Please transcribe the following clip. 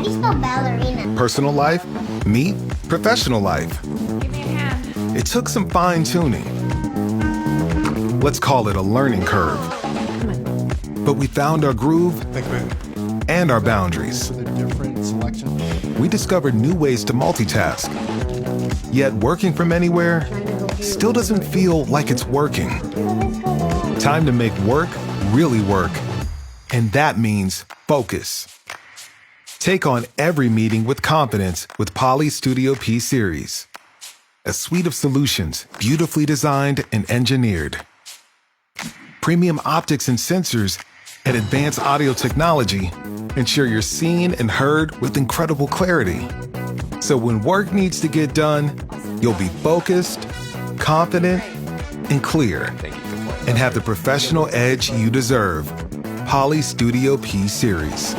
How do you spell ballerina? Personal life, meet professional life. Give me a hand. It took some fine-tuning. Let's call it a learning curve. But we found our groove and our boundaries. For the different selection. We discovered new ways to multitask. Yet working from anywhere still doesn't feel like it's working. Time to make work really work. And that means focus. Take on every meeting with confidence with Poly Studio P Series. A suite of solutions beautifully designed and engineered. Premium optics and sensors and advanced audio technology ensure you're seen and heard with incredible clarity. So when work needs to get done, you'll be focused, confident, and clear, and have the professional edge you deserve. Poly Studio P Series.